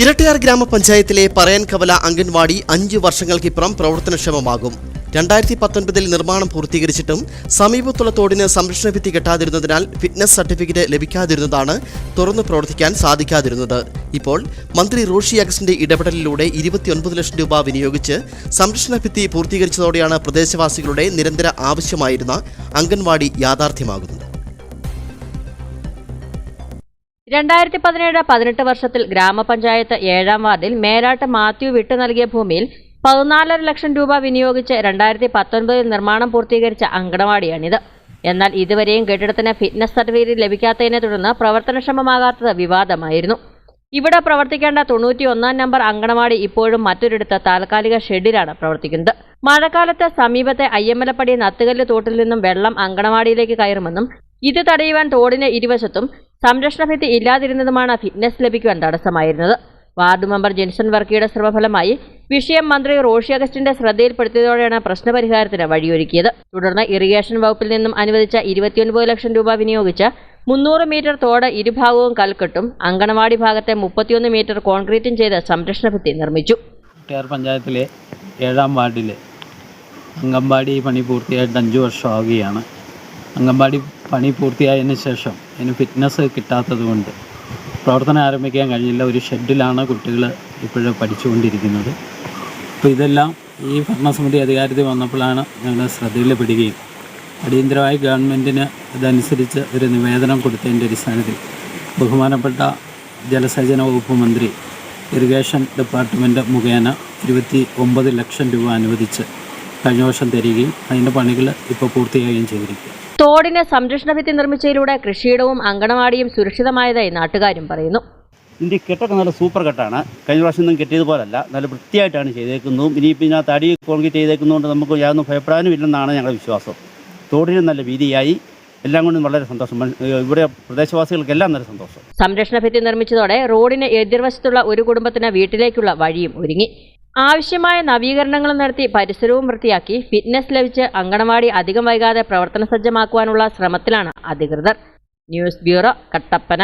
ഇരട്ടയാർ ഗ്രാമപഞ്ചായത്തിലെ പറയൻകവല അംഗൻവാടി 5 വർഷങ്ങൾക്കിപ്പുറം പ്രവർത്തനക്ഷമമാകും. 2019 നിർമ്മാണം പൂർത്തീകരിച്ചിട്ടും സമീപത്തുള്ള തോടിന് സംരക്ഷണ ഭിത്തി കെട്ടാതിരുന്നതിനാൽ ഫിറ്റ്നസ് സർട്ടിഫിക്കറ്റ് ലഭിക്കാതിരുന്നതാണ് തുറന്നു പ്രവർത്തിക്കാൻ സാധിക്കാതിരുന്നത്. ഇപ്പോൾ മന്ത്രി റോഷി അഗസ്റ്റിന്റെ ഇടപെടലിലൂടെ 29 ലക്ഷം രൂപ വിനിയോഗിച്ച് സംരക്ഷണ ഭിത്തി പൂർത്തീകരിച്ചതോടെയാണ് പ്രദേശവാസികളുടെ നിരന്തര ആവശ്യമായിരുന്ന അംഗൻവാടി യാഥാർത്ഥ്യമാകുന്നത്. 2017-18 വർഷത്തിൽ ഗ്രാമപഞ്ചായത്ത് 7-ാം വാർഡിൽ മേലാട്ട് മാത്യു വിട്ടു നൽകിയ ഭൂമിയിൽ 14.5 ലക്ഷം രൂപ വിനിയോഗിച്ച് 2019 നിർമ്മാണം പൂർത്തീകരിച്ച അങ്കണവാടിയാണിത്. എന്നാൽ ഇതുവരെയും കെട്ടിടത്തിന് ഫിറ്റ്നസ് സർട്ടിഫിക്കറ്റ് ലഭിക്കാത്തതിനെ തുടർന്ന് പ്രവർത്തനക്ഷമമാകാത്തത് വിവാദമായിരുന്നു. ഇവിടെ പ്രവർത്തിക്കേണ്ട 91-ാം നമ്പർ അങ്കണവാടി ഇപ്പോഴും മറ്റൊരിടത്ത് താൽക്കാലിക ഷെഡിലാണ് പ്രവർത്തിക്കുന്നത്. മഴക്കാലത്ത് സമീപത്തെ അയ്യമ്മലപ്പടി നത്തുകല്ല് തോട്ടിൽ നിന്നും വെള്ളം അങ്കണവാടിയിലേക്ക് കയറുമെന്നും ഇത് തടയുവാൻ തോടിന് ഇരുവശത്തും സംരക്ഷണ ഭിത്തി ഇല്ലാതിരുന്നതുമാണ് ഫിറ്റ്നസ് ലഭിക്കുവാൻ തടസ്സമായിരുന്നത്. വാർഡ് മെമ്പർ ജിൻസൺ വർക്കിയുടെ ശ്രമഫലമായി വിഷയം മന്ത്രി റോഷി അഗസ്റ്റിന്റെ ശ്രദ്ധയിൽപ്പെടുത്തിയതോടെയാണ് പ്രശ്നപരിഹാരത്തിന് വഴിയൊരുക്കിയത്. തുടർന്ന് ഇറിഗേഷൻ വകുപ്പിൽ നിന്നും അനുവദിച്ച 29 ലക്ഷം രൂപ വിനിയോഗിച്ച് 300 മീറ്റർ തോട് ഇരുഭാഗവും കൽക്കെട്ടും അങ്കണവാടി ഭാഗത്തെ 31 മീറ്റർ കോൺക്രീറ്റും ചെയ്ത് സംരക്ഷണ ഭിത്തി നിർമ്മിച്ചു. പഞ്ചായത്തിലെ 7-ാം വാർഡിലെ അംഗൻവാടി പണി പൂർത്തിയായിട്ട് 5 വർഷമാവുകയാണ്. അംഗൻവാടി പണി പൂർത്തിയായതിന് ശേഷം അതിന് ഫിറ്റ്നസ് കിട്ടാത്തതുകൊണ്ട് പ്രവർത്തനം ആരംഭിക്കാൻ കഴിഞ്ഞില്ല. ഒരു ഷെഡിലാണ് കുട്ടികൾ ഇപ്പോഴും പഠിച്ചുകൊണ്ടിരിക്കുന്നത്. അപ്പോൾ ഇതെല്ലാം ഈ ഭരണസമിതി അധികാരത്തിൽ വന്നപ്പോഴാണ് ഞങ്ങൾ ശ്രദ്ധയിൽപ്പെടുകയും അടിയന്തരമായി ഗവൺമെൻറ്റിന് ഇതനുസരിച്ച് ഒരു നിവേദനം കൊടുത്തതിൻ്റെ അടിസ്ഥാനത്തിൽ ബഹുമാനപ്പെട്ട ജലസേചന വകുപ്പ് മന്ത്രി ഇറിഗേഷൻ ഡിപ്പാർട്ട്മെൻറ്റ് മുഖേന 29 ലക്ഷം രൂപ അനുവദിച്ച് കഴിഞ്ഞ വർഷം തരികയും അതിൻ്റെ പണികൾ ഇപ്പോൾ പൂർത്തിയാകുകയും ചെയ്തിരിക്കുക. തോടിന് സംരക്ഷണ ഭിത്തി നിർമ്മിച്ചതിലൂടെ കൃഷിയിടവും അങ്കണവാടിയും സുരക്ഷിതമായതായി നാട്ടുകാരും പറയുന്നു. ഇതിൻ്റെ കെട്ടൊക്കെ നല്ല സൂപ്പർ കെട്ടാണ്. കഴിഞ്ഞ പ്രാവശ്യം ഒന്നും കെട്ടിയതുപോലല്ല, നല്ല വൃത്തിയായിട്ടാണ് ചെയ്തേക്കുന്നതും. ഇനിയിപ്പോൾ ഇതിനകത്ത് അടി കോൺക്രീറ്റ് ചെയ്തേക്കുന്നതുകൊണ്ട് നമുക്ക് യാതൊന്നും ഭയപ്പെടാനും ഇല്ലെന്നാണ് ഞങ്ങളുടെ വിശ്വാസം. തോടിന് നല്ല വീതിയായി, എല്ലാം കൊണ്ടും വളരെ സന്തോഷം. ഇവിടെ പ്രദേശവാസികൾക്കെല്ലാം നല്ല സന്തോഷം. സംരക്ഷണ ഭിത്തി നിർമ്മിച്ചതോടെ റോഡിന് എതിർവശത്തുള്ള ഒരു കുടുംബത്തിന് വീട്ടിലേക്കുള്ള വഴിയും ഒരുങ്ങി. ആവശ്യമായ നവീകരണങ്ങളും നടത്തി പരിസരവും വൃത്തിയാക്കി ഫിറ്റ്നസ് ലഭിച്ച് അങ്കണവാടി അധികം വൈകാതെ പ്രവർത്തന സജ്ജമാക്കുവാനുള്ള ശ്രമത്തിലാണ് അധികൃതർ. News bureau, Kattappana.